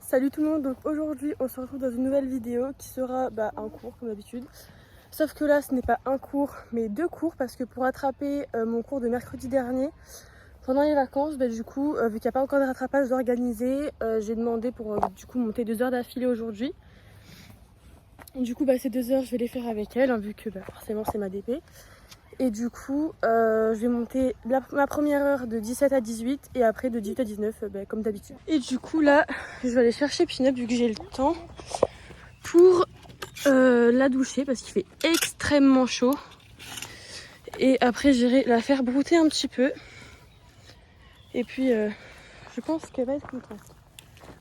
Salut tout le monde, donc aujourd'hui on se retrouve dans une nouvelle vidéo qui sera un cours comme d'habitude. Sauf que là ce n'est pas un cours mais deux cours parce que pour rattraper mon cours de mercredi dernier pendant les vacances, du coup vu qu'il n'y a pas encore de rattrapage organisé, j'ai demandé pour du coup monter 2 heures d'affilée aujourd'hui. Du coup ces 2 heures je vais les faire avec elle vu que forcément c'est ma DP. Et du coup, je vais monter ma première heure de 17 à 18 et après de 18 à 19, comme d'habitude. Et du coup, là, je vais aller chercher Pinep vu que j'ai le temps pour la doucher parce qu'il fait extrêmement chaud. Et après, j'irai la faire brouter un petit peu. Et puis, je pense qu'elle va être contente.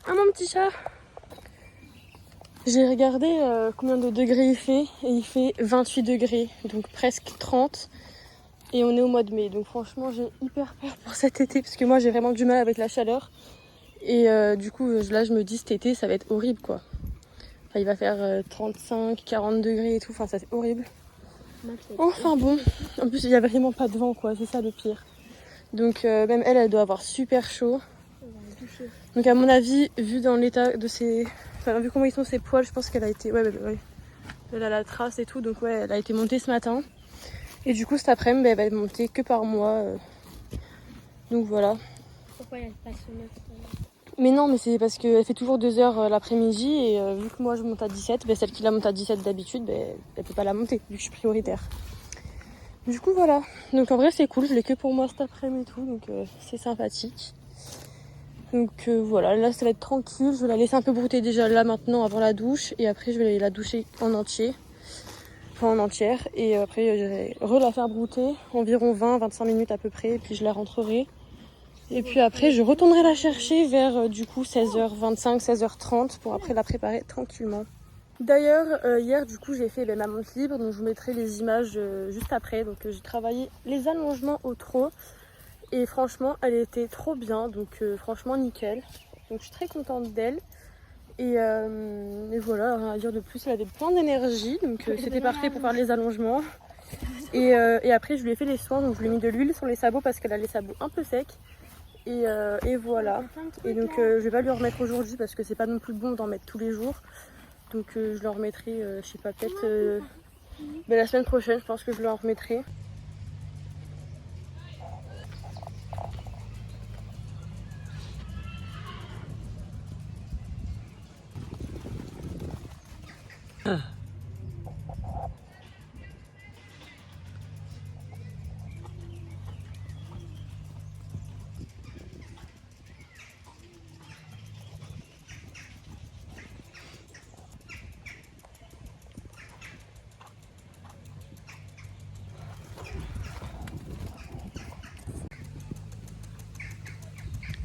Ah, mon petit chat! J'ai regardé combien de degrés il fait et il fait 28 degrés, donc presque 30. Et on est au mois de mai, donc franchement j'ai hyper peur pour cet été parce que moi j'ai vraiment du mal avec la chaleur. Et du coup là je me dis cet été ça va être horrible quoi. Enfin, il va faire 35, 40 degrés et tout, enfin ça c'est horrible. Enfin bon, en plus il n'y a vraiment pas de vent quoi, c'est ça le pire. Donc même elle doit avoir super chaud. Donc à mon avis, vu dans l'état de ses... Enfin vu comment ils sont ses poils, je pense qu'elle a été... Ouais. Elle a la trace et tout, donc ouais elle a été montée ce matin. Et du coup cet après-midi elle va être montée que par mois. Donc voilà. Pourquoi elle passe au 9 Mais non, mais c'est parce qu'elle fait toujours 2 heures l'après-midi et vu que moi je monte à 17, celle qui la monte à 17 d'habitude, elle peut pas la monter vu que je suis prioritaire. Du coup voilà. Donc en vrai c'est cool, je l'ai que pour moi cet après-midi et tout, donc c'est sympathique. Donc voilà, là ça va être tranquille, je vais la laisser un peu brouter déjà là maintenant avant la douche et après je vais la doucher en entier. Enfin en entière et après j'irai la faire brouter environ 20-25 minutes à peu près et puis je la rentrerai. Et puis après je retournerai la chercher vers du coup 16h25, 16h30 pour après la préparer tranquillement. D'ailleurs hier du coup j'ai fait ma montre libre, donc je vous mettrai les images juste après. Donc j'ai travaillé les allongements au trot et franchement elle était trop bien, donc franchement nickel. Donc je suis très contente d'elle. Et voilà, rien à dire de plus, elle avait plein d'énergie, donc c'était parfait pour faire les allongements. Et après je lui ai fait les soins, donc je lui ai mis de l'huile sur les sabots parce qu'elle a les sabots un peu secs. Et voilà. Et donc je vais pas lui en remettre aujourd'hui parce que c'est pas non plus bon d'en mettre tous les jours. Donc je leur remettrai, je sais pas, peut-être la semaine prochaine, je pense que je leur en remettrai.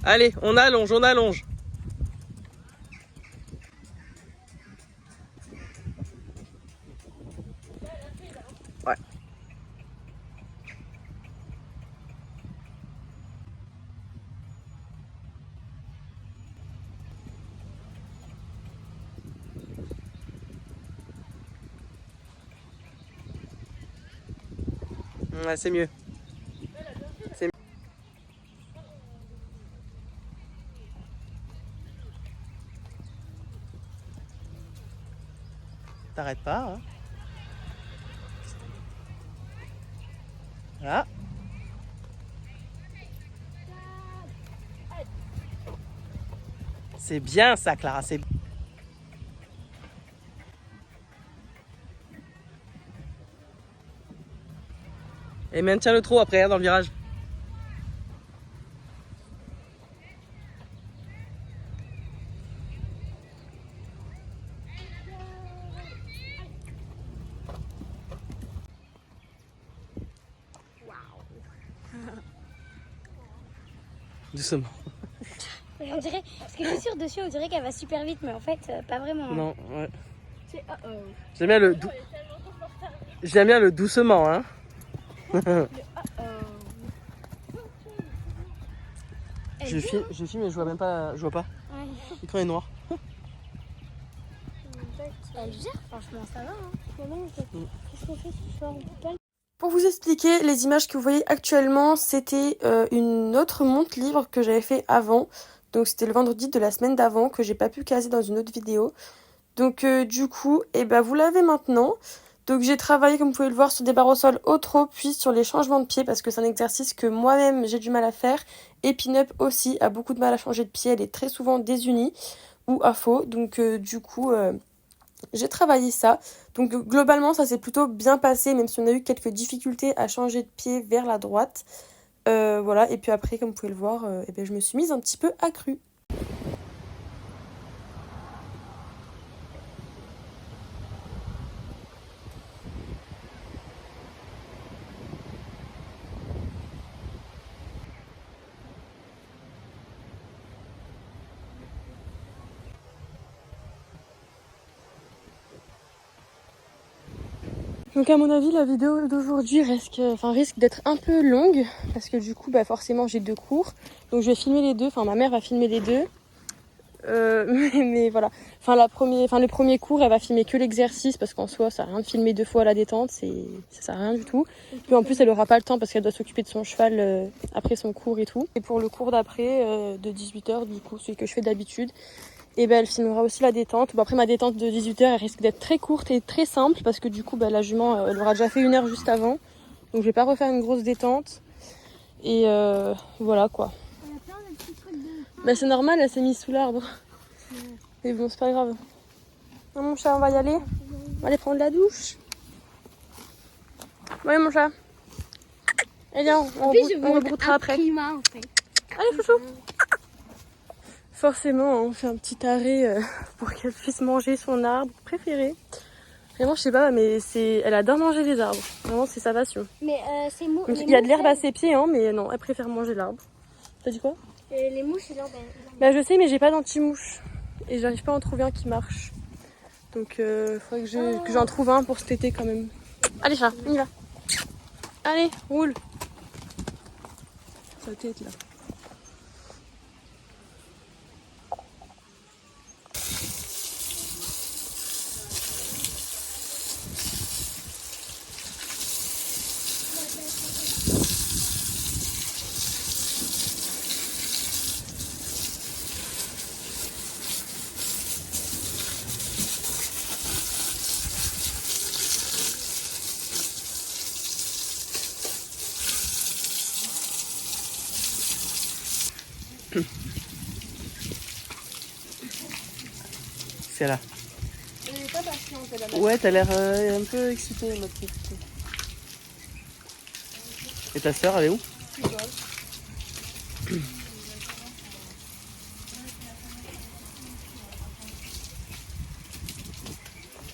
Allez, on allonge, on allonge. Ouais. Ouais, c'est mieux. C'est mieux. T'arrêtes pas, hein. Là. C'est bien ça, Clara, c'est bien. Et maintiens le trot après, hein, dans le virage. Doucement. On dirait, parce que je suis sûre dessus, on dirait qu'elle va super vite, mais en fait, pas vraiment. Non, ouais. J'aime bien le doucement, hein. Je filme et je vois même pas, je vois pas. Ouais. L'écran est noir. Elle gère, franchement, ça va. Hein. Qu'est-ce qu'on fait ce soir? On peut pas. Pour vous expliquer, les images que vous voyez actuellement, c'était une autre montre libre que j'avais fait avant. Donc c'était le vendredi de la semaine d'avant que j'ai pas pu caser dans une autre vidéo. Donc du coup, vous l'avez maintenant. Donc j'ai travaillé, comme vous pouvez le voir, sur des barres au sol au trot, puis sur les changements de pied parce que c'est un exercice que moi-même j'ai du mal à faire. Et Pin-Up aussi a beaucoup de mal à changer de pied, elle est très souvent désunie ou à faux. Donc du coup, j'ai travaillé ça. Donc globalement, ça s'est plutôt bien passé, même si on a eu quelques difficultés à changer de pied vers la droite. Voilà, et puis après, comme vous pouvez le voir, je me suis mise un petit peu accrue. Donc à mon avis, la vidéo d'aujourd'hui risque d'être un peu longue parce que du coup, forcément, j'ai 2 cours. Donc je vais filmer les deux, ma mère va filmer les deux. Mais voilà, le premier cours, elle va filmer que l'exercice parce qu'en soi, ça sert à rien de filmer 2 fois la détente, ça sert à rien du tout. Puis en plus, elle aura pas le temps parce qu'elle doit s'occuper de son cheval après son cours et tout. Et pour le cours d'après, de 18h, du coup, celui que je fais d'habitude, elle filmera aussi la détente. Bon, après, ma détente de 18h, elle risque d'être très courte et très simple parce que du coup, la jument, elle aura déjà fait 1 heure juste avant. Donc, je vais pas refaire une grosse détente. Et voilà quoi. C'est normal, elle s'est mise sous l'arbre. Mais bon, c'est pas grave. Non, mon chat, on va y aller. On va aller prendre la douche. Ouais, mon chat. Allez, on rebroutera après. Climat, en fait. Allez, chouchou. Forcément, on fait un petit arrêt pour qu'elle puisse manger son arbre préféré. Vraiment, je sais pas, mais elle adore manger les arbres. Vraiment, c'est sa passion. Mais c'est mou. Il y a de l'herbe à ses pieds, mais non, elle préfère manger l'arbre. T'as dit quoi? Les mouches, c'est l'herbe. Je sais, mais j'ai pas d'anti-mouche. Et j'arrive pas à en trouver un qui marche. Donc, faudrait que j'en trouve un pour cet été quand même. Allez, chat, on y va. Allez, roule. Sa tête là. C'est là. Elle est pas patiente, elle a Ouais, t'as l'air un peu excitée, ma petite. Et ta sœur, elle est où?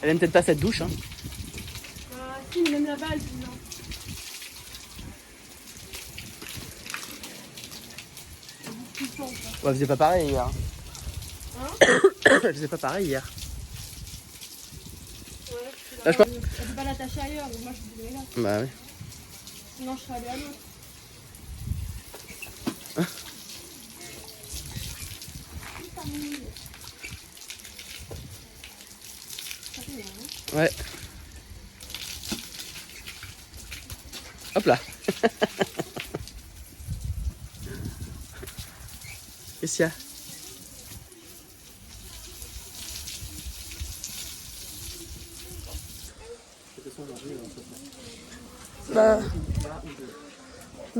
Elle aime peut-être pas cette douche, hein. Si, même là-bas, elle dit non. Ouais, elle faisait pas pareil hier. Hein? Elle faisait pas pareil hier. Ouais, Là, je crois. elle peut pas l'attacher ailleurs, donc moi je voudrais là. Bah oui. Sinon, je serais allée à l'autre. Ouais. Hop là. Qu'est-ce qu'il y a?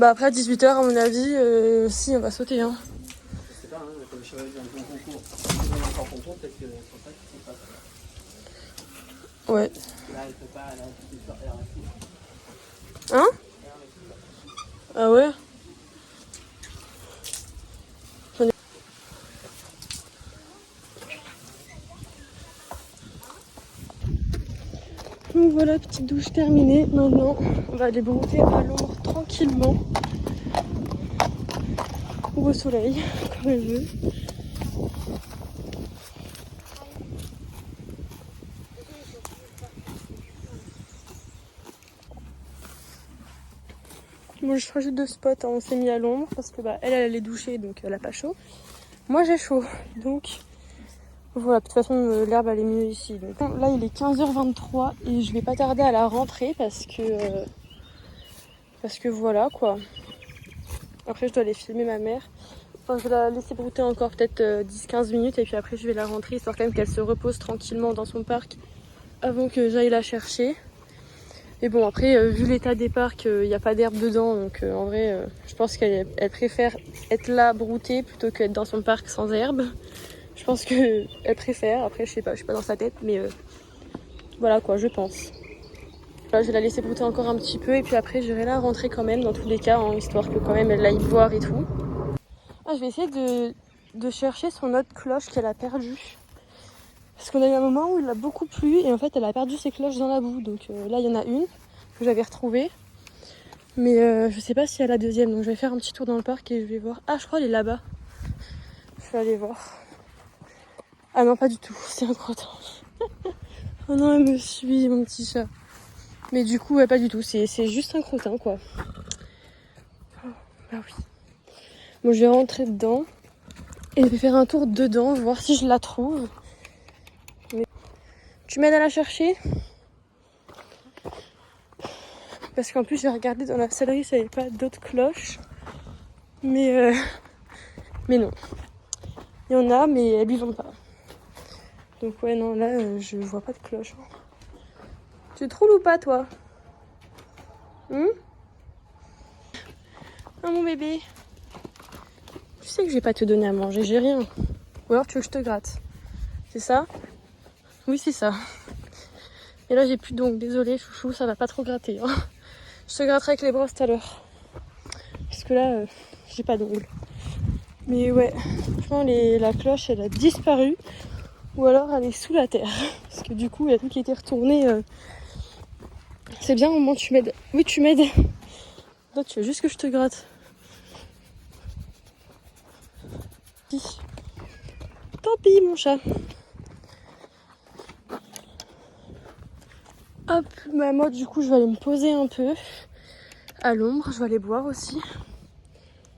Après à 18h à mon avis, si on va sauter hein. Je sais pas, comme le cheval vient de bon concours, il est encore concours, peut-être que c'est pour ça qu'il se passe. Ouais. Là, elle peut pas, là, elle reste. Hein? Ah ouais? Donc voilà, petite douche terminée. Maintenant, on va aller brouter à l'ombre tranquillement. Ou au soleil, comme elle veut. Bon, je rajoute 2 spots, hein. On s'est mis à l'ombre parce que elle est douchée donc elle a pas chaud. Moi j'ai chaud, donc Voilà, de toute façon l'herbe elle est mieux ici. Donc, là il est 15h23 et je vais pas tarder à la rentrée parce que voilà quoi. Après je dois aller filmer ma mère. Enfin je vais la laisser brouter encore peut-être 10-15 minutes et puis après je vais la rentrer histoire quand même qu'elle se repose tranquillement dans son parc avant que j'aille la chercher. Et bon après vu l'état des parcs il n'y a pas d'herbe dedans donc en vrai je pense qu'elle préfère être là broutée plutôt qu'être dans son parc sans herbe. Je pense qu'elle préfère, après je sais pas dans sa tête mais voilà quoi je pense. Là, je vais la laisser brouter encore un petit peu et puis après je vais la rentrer quand même dans tous les cas hein, histoire que quand même elle aille boire et tout. Ah, je vais essayer de chercher son autre cloche qu'elle a perdue. Parce qu'on a eu un moment où il a beaucoup plu et en fait elle a perdu ses cloches dans la boue. Donc là il y en a une que j'avais retrouvée. Mais je sais pas si elle a la deuxième. Donc je vais faire un petit tour dans le parc et je vais voir. Ah je crois elle est là-bas. Je vais aller voir. Ah non pas du tout, c'est un crottin. Oh non elle me suit mon petit chat. Mais du coup ouais, pas du tout, c'est juste un crottin quoi. Oh, bah oui. Bon je vais rentrer dedans. Et je vais faire un tour dedans, voir si je la trouve. Mais... Tu m'aides à la chercher? Parce qu'en plus j'ai regardé dans la sellerie s'il n'y avait pas d'autres cloches. Mais non. Il y en a mais elles lui vont pas. Donc ouais non là je vois pas de cloche. Tu te roules ou pas toi? Ah mon bébé. Tu sais que je vais pas te donner à manger, j'ai rien. Ou alors tu veux que je te gratte? C'est ça? Oui c'est ça. Et là j'ai plus d'ongles, désolée chouchou, ça va pas trop gratter. Hein. Je te gratterai avec les brosses tout à l'heure. Parce que là, j'ai pas d'ongles. Mais ouais, franchement la cloche elle a disparu. Ou alors elle est sous la terre. Parce que du coup il y a tout qui était retourné. C'est bien au moment où tu m'aides. Oui tu m'aides. Toi tu veux juste que je te gratte. Tant pis mon chat. Hop, bah moi du coup je vais aller me poser un peu à l'ombre, je vais aller boire aussi.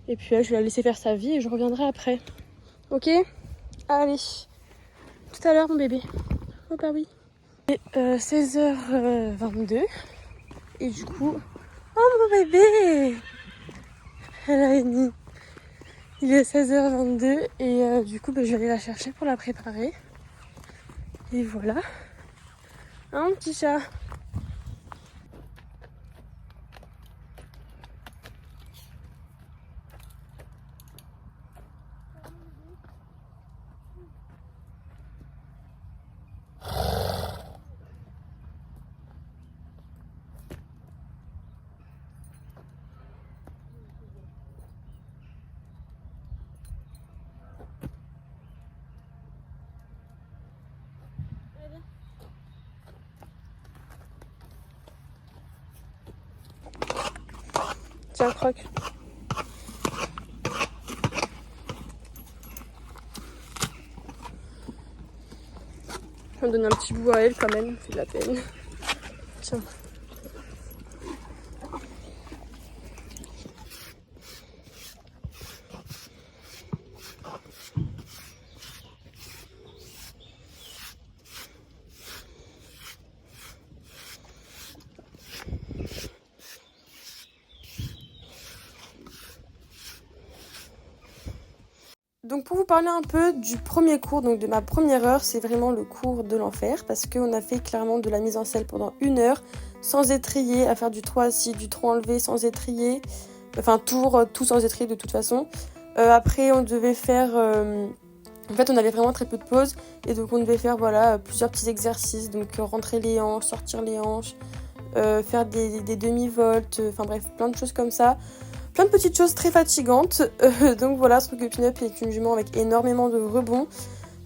Et puis là je vais la laisser faire sa vie et je reviendrai après. Ok? Allez, tout à l'heure mon bébé. Oh bah oui. Et 16h22 et du coup... Oh mon bébé! Elle a une... Il est 16h22 et du coup bah, je vais aller la chercher pour la préparer. Et voilà. Hein mon petit chat? Tiens, croque. On donne un petit bout à elle quand même, c'est de la peine. Tiens. Donc pour vous parler un peu du premier cours, donc de ma première heure, c'est vraiment le cours de l'enfer parce qu'on a fait clairement de la mise en selle pendant 1 heure sans étrier, à faire du 3 assis, du 3 enlevé sans étrier, enfin tout sans étrier de toute façon. Après on devait faire, en fait on avait vraiment très peu de pauses et donc on devait faire voilà plusieurs petits exercices, donc rentrer les hanches, sortir les hanches, faire des demi-voltes, enfin bref plein de choses comme ça. Plein de petites choses très fatigantes, donc voilà, ce que Pin-Up est une jument avec énormément de rebonds.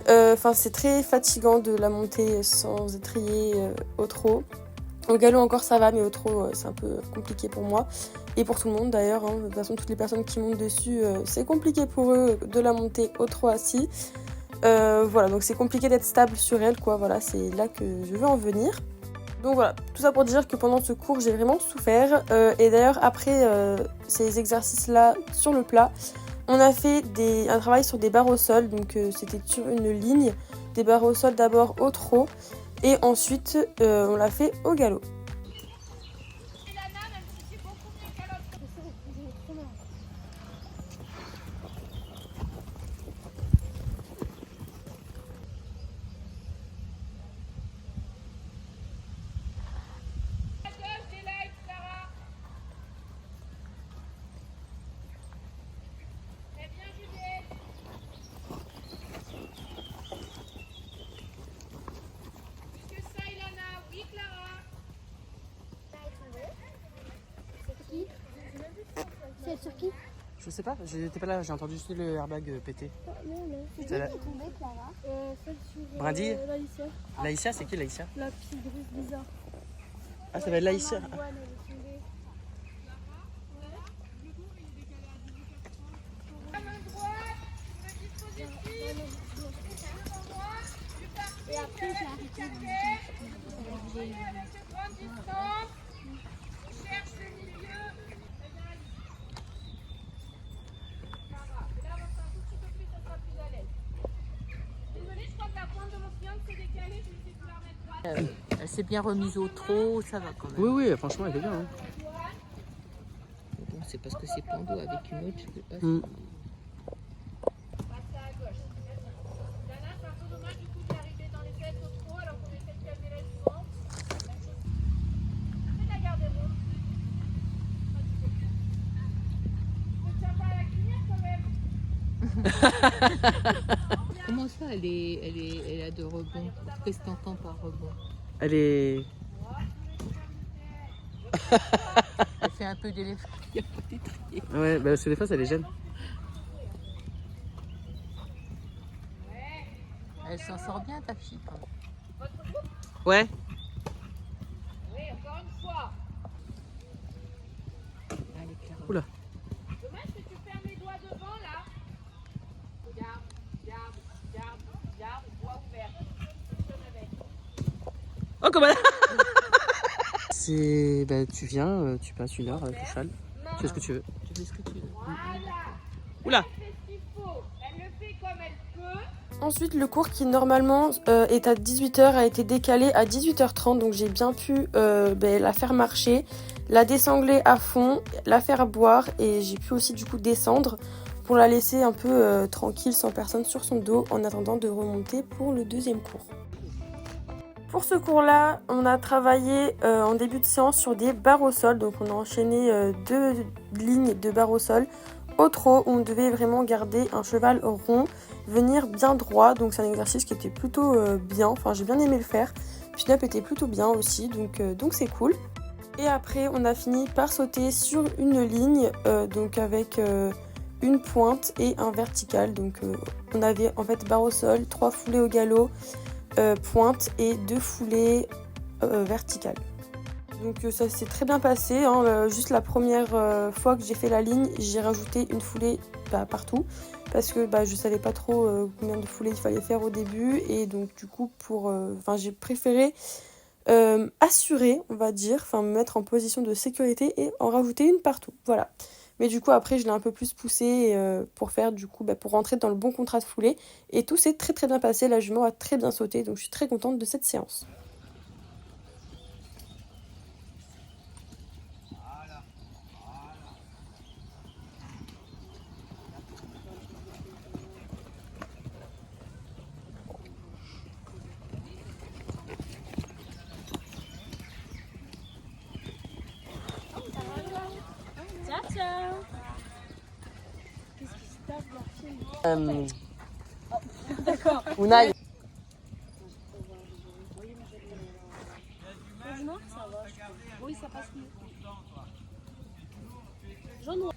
Enfin, c'est très fatigant de la monter sans étrier au trot. Au galop encore ça va, mais au trot c'est un peu compliqué pour moi. Et pour tout le monde d'ailleurs, hein. De toute façon toutes les personnes qui montent dessus, c'est compliqué pour eux de la monter au trot assis. Voilà, donc c'est compliqué d'être stable sur elle, quoi, voilà, c'est là que je veux en venir. Donc voilà, tout ça pour dire que pendant ce cours j'ai vraiment souffert et d'ailleurs après ces exercices là sur le plat, On a fait un travail sur des barres au sol, donc c'était sur une ligne, des barres au sol d'abord au trot et ensuite on l'a fait au galop. C'est sur qui? Je sais pas, j'étais pas là, j'ai entendu juste le airbag péter. C'est qui qui C'est la- est tombée, Clara? Celle sur Brindille Laïcia. Laïcia, c'est qui Laïcia? La petite grise bizarre. Ah, ça va être Laïcia. Ouais, elle est tombée. Et après, j'ai arrêté. Elle s'est bien remise au trot, ça va quand même. Oui, oui, franchement, elle est bien. Hein. Bon, c'est parce que c'est Pando avec une autre, je peux pas. Mm. Comment ça, elle a de rebond? Qu'est-ce que t'entends par rebond? Elle est. Elle fait un peu d'éléphant. Il y a pas d'étrier. Ouais, bah, parce que des fois, ça les gêne. Elle s'en sort bien, ta fille, quand même. Ouais. Allez, Clara. Oula. Oh, comment c'est. Bah, tu viens, tu passes une heure avec le cheval. Tu fais ce que tu veux. Tu fais ce que tu veux. Oula. Ensuite, le cours qui normalement est à 18h a été décalé à 18h30, donc j'ai bien pu la faire marcher, la désangler à fond, la faire boire et j'ai pu aussi du coup descendre pour la laisser un peu tranquille, sans personne sur son dos en attendant de remonter pour le deuxième cours. Pour ce cours-là, on a travaillé en début de séance sur des barres au sol, donc on a enchaîné 2 lignes de barres au sol au trot où on devait vraiment garder un cheval rond, venir bien droit, donc c'est un exercice qui était plutôt bien, enfin j'ai bien aimé le faire. Pin-up était plutôt bien aussi, donc c'est cool. Et après on a fini par sauter sur une ligne, donc avec une pointe et un vertical, donc on avait en fait barre au sol, 3 foulées au galop, pointe et 2 foulées verticales. Donc ça s'est très bien passé, hein. Juste la première fois que j'ai fait la ligne, j'ai rajouté une foulée partout parce que je savais pas trop combien de foulées il fallait faire au début et donc du coup j'ai préféré assurer, on va dire, me mettre en position de sécurité et en rajouter une partout, voilà. Mais du coup après je l'ai un peu plus poussé pour faire du coup pour rentrer dans le bon contrat de foulée et tout s'est très très bien passé, la jument a très bien sauté donc je suis très contente de cette séance. D'accord. Unai. Non, ça va. Oui, ça passe mieux. Jaune ou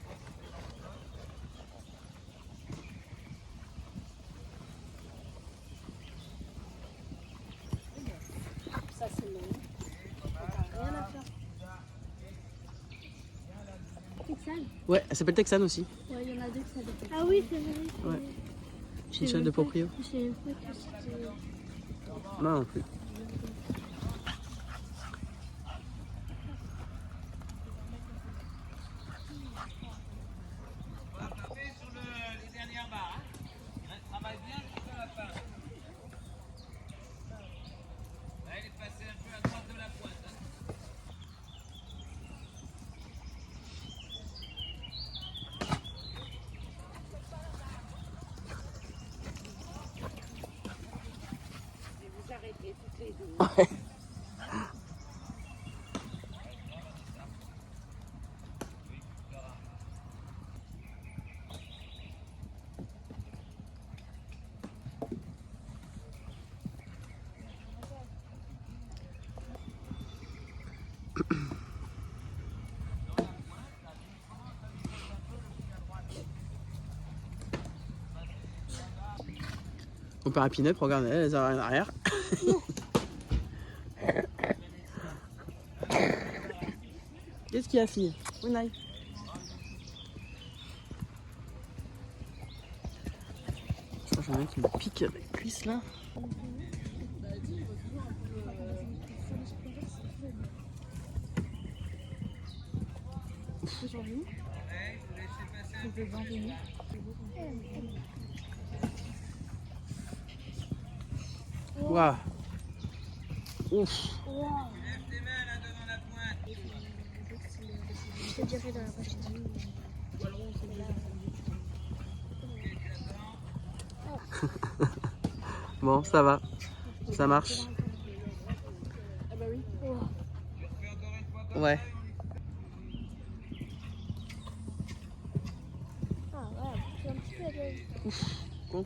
ça c'est long. T'as rien à faire. Texane? Ouais, elle s'appelle Texane aussi. Ouais, il y en a deux qui s'appellent. Ah oui, c'est vrai. Ouais. Une cheval de proprio. Je savais pas que c'était. Non, non plus. Ouais. On part à Pinep, regardez, elles ont rien derrière. Qu'est-ce qu'il y a, fille? Unai. Je crois que j'en ai un qui me pique la cuisse là. Waouh. Ouf. Je te dirai dans la prochaine. Bon, ça va. Ça marche. Ouais. Ah ouais, c'est un petit peu la gueule. Bon.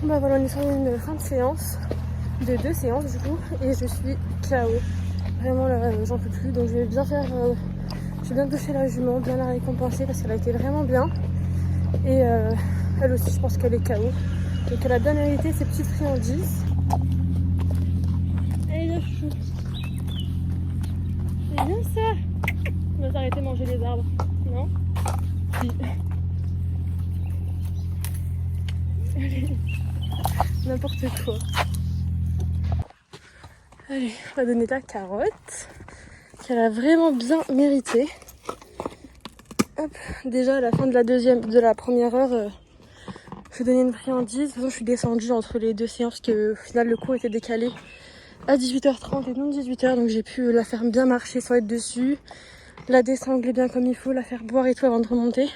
Bah voilà, on est sur une fin de séance, de 2 séances du coup, et je suis KO. Vraiment là, j'en peux plus, donc je vais bien faire, je vais bien toucher la jument, bien la récompenser parce qu'elle a été vraiment bien. Et elle aussi, je pense qu'elle est KO. Donc elle a bien mérité ses petites friandises. Elle est chou. C'est bien ça. On va s'arrêter de manger les arbres, non? Si. Allez. N'importe quoi. Allez, on va donner la carotte qu'elle a vraiment bien mérité. Hop, déjà à la fin de la première heure, je vais donner une friandise. De toute façon, je suis descendue entre les 2 séances que au final le cours était décalé à 18h30 et non 18h, donc j'ai pu la faire bien marcher sans être dessus, la désangler bien comme il faut, la faire boire et tout avant de remonter.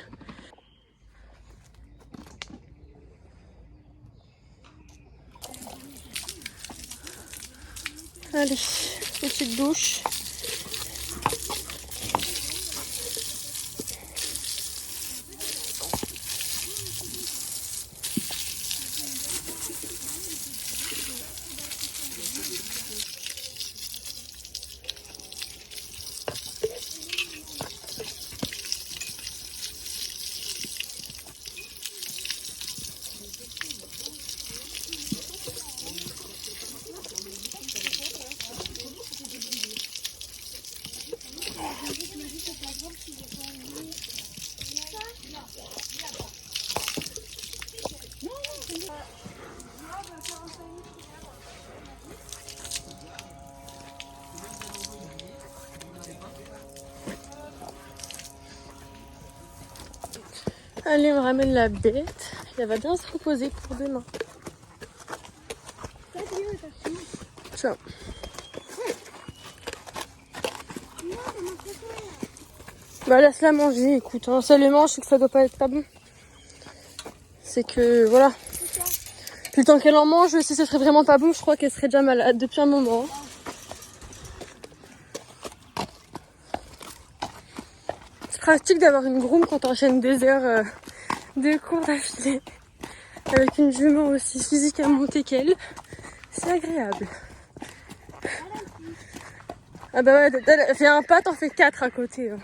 Allez, petite douche. Allez, on ramène la bête. Elle va bien se reposer pour demain. Ciao. Bah laisse-la manger, écoute. Hein. Si elle les mange, c'est que ça doit pas être pas bon. C'est que, voilà. Puis le temps qu'elle en mange, si ce serait vraiment pas bon, je crois qu'elle serait déjà malade depuis un moment. C'est pratique d'avoir une groom quand t'enchaînes des heures de cours d'affilée. Avec une jument aussi physique à monter qu'elle. C'est agréable. Ah bah ouais, elle fait un pas, t'en fais 4 à côté. Hein.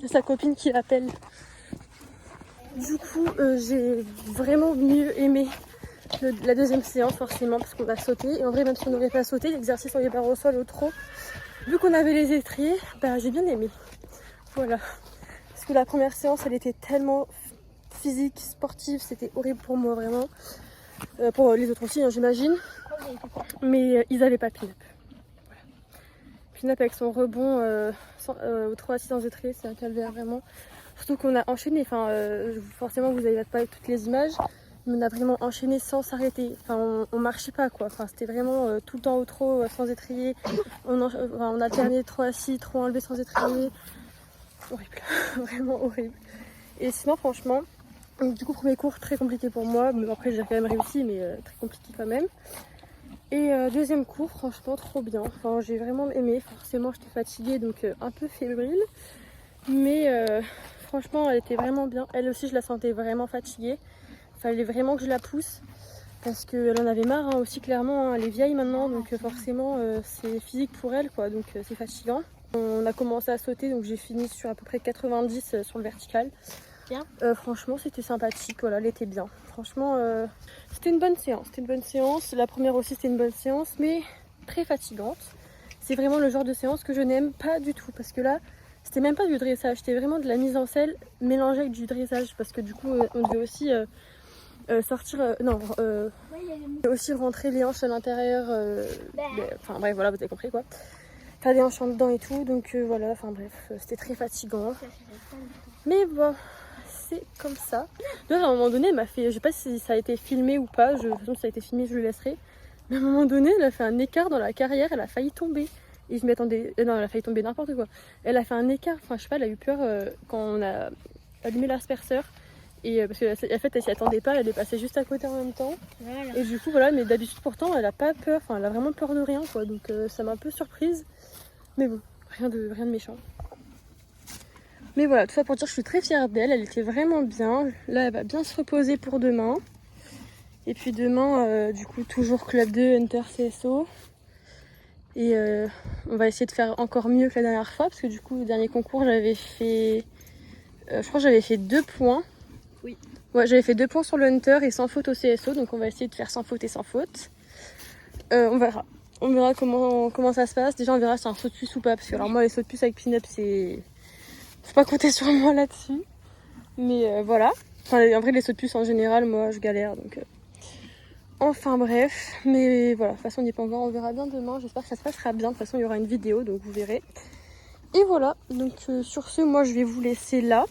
C'est sa copine qui l'appelle. Du coup, j'ai vraiment mieux aimé la deuxième séance forcément parce qu'on a sauté. Et en vrai, même si on n'aurait pas sauté, l'exercice sur les barres au sol au trot, vu qu'on avait les étriers, bah j'ai bien aimé. Voilà. Parce que la première séance, elle était tellement physique, sportive, c'était horrible pour moi vraiment. Pour les autres aussi, hein, j'imagine. Mais ils avaient pas Pinep. Voilà. Pinep avec son rebond aux 3 assistances de trait, c'est un calvaire vraiment. Surtout qu'on a enchaîné, enfin forcément vous n'avez pas toutes les images, On a vraiment enchaîné sans s'arrêter. Enfin, on marchait pas quoi. Enfin, c'était vraiment tout le temps au trot, sans étrier. On alternait trop assis, trop enlevé sans étrier. Horrible, vraiment horrible. Et sinon, franchement, du coup, premier cours très compliqué pour moi. Mais après, j'ai quand même réussi, mais très compliqué quand même. Et deuxième cours, franchement, trop bien. Enfin, j'ai vraiment aimé. Forcément, j'étais fatiguée, donc un peu fébrile. Mais franchement, elle était vraiment bien. Elle aussi, je la sentais vraiment fatiguée. Fallait vraiment que je la pousse parce qu'elle en avait marre aussi clairement, hein. Elle est vieille maintenant donc forcément c'est physique pour elle quoi, donc c'est fatigant. On a commencé à sauter donc j'ai fini sur à peu près 90 sur le vertical. Bien. Franchement c'était sympathique, voilà, elle était bien. Franchement c'était une bonne séance, La première aussi c'était une bonne séance mais très fatigante. C'est vraiment le genre de séance que je n'aime pas du tout parce que là c'était même pas du dressage, c'était vraiment de la mise en selle mélangée avec du dressage parce que du coup on devait aussi aussi rentrer les hanches à l'intérieur, enfin bref voilà vous avez compris quoi, faire des hanches en dedans et tout donc voilà, enfin bref c'était très fatigant mais bon c'est comme ça. D'ailleurs à un moment donné elle m'a fait, je sais pas si ça a été filmé ou pas, de toute façon ça a été filmé je le laisserai, mais à un moment donné elle a fait un écart dans la carrière, elle a failli tomber et je m'attendais, non elle a failli tomber n'importe quoi, elle a fait un écart, enfin je sais pas, elle a eu peur quand on a allumé l'asperceur. Et parce qu'en fait elle s'y attendait pas, elle est passée juste à côté en même temps. Voilà. Et du coup voilà, mais d'habitude pourtant elle a pas peur, enfin elle a vraiment peur de rien quoi, donc ça m'a un peu surprise. Mais bon, rien de méchant. Mais voilà, tout ça pour dire que je suis très fière d'elle, elle était vraiment bien. Là elle va bien se reposer pour demain. Et puis demain du coup toujours club 2 Hunter CSO. Et on va essayer de faire encore mieux que la dernière fois parce que du coup le dernier concours j'avais fait, je crois que j'avais fait 2 points. Oui. Ouais, j'avais fait 2 points sur le Hunter et sans faute au CSO, donc on va essayer de faire sans faute et sans faute. On verra. On verra comment ça se passe. Déjà, on verra si c'est un saut de puce ou pas, parce que alors moi, les sauts de puce avec pin-up, c'est... Faut pas compter sur moi là-dessus. Mais voilà. Enfin, en vrai, les sauts de puce en général, moi, je galère, donc... Enfin bref, mais voilà, de toute façon, on n'y est pas encore. On verra bien demain. J'espère que ça se passera bien. De toute façon, il y aura une vidéo, donc vous verrez. Et voilà, donc sur ce, moi, je vais vous laisser là.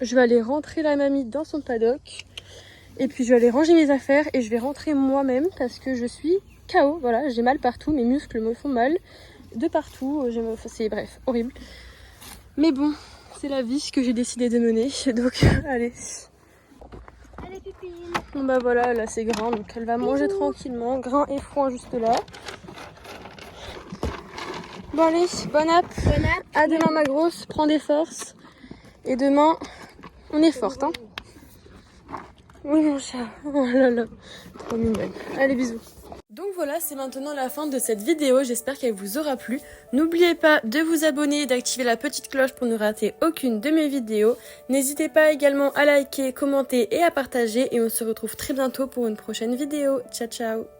Je vais aller rentrer la mamie dans son paddock et puis je vais aller ranger mes affaires et je vais rentrer moi-même parce que je suis KO, voilà, j'ai mal partout, mes muscles me font mal de partout, c'est bref, horrible. Mais bon, c'est la vie que j'ai décidé de mener, donc allez. Allez pupille. Bon bah voilà, là c'est Grain, donc elle va manger tranquillement, Grain et Foin juste là. Bon allez, bonne app, à demain ma grosse, prends des forces. Et demain, on est forte, hein. Oui mon chat, oh là là, trop mignonne. Allez bisous. Donc voilà, c'est maintenant la fin de cette vidéo, j'espère qu'elle vous aura plu. N'oubliez pas de vous abonner et d'activer la petite cloche pour ne rater aucune de mes vidéos. N'hésitez pas également à liker, commenter et à partager et on se retrouve très bientôt pour une prochaine vidéo. Ciao ciao.